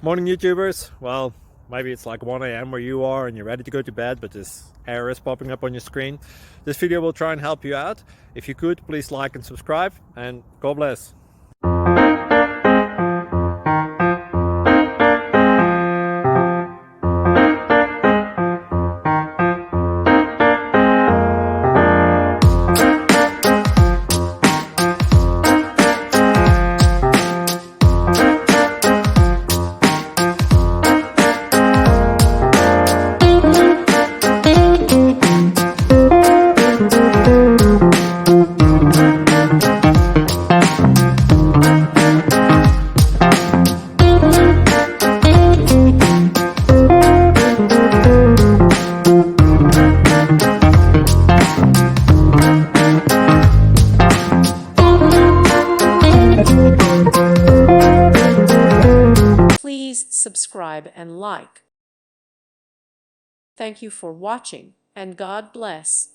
Morning YouTubers. Well, maybe it's like 1 a.m. where you are and you're ready to go to bed, but this error is popping up on your screen. This video will try and help you out. If you could, please like and subscribe, and God bless. Please subscribe and like. Thank you for watching, and God bless.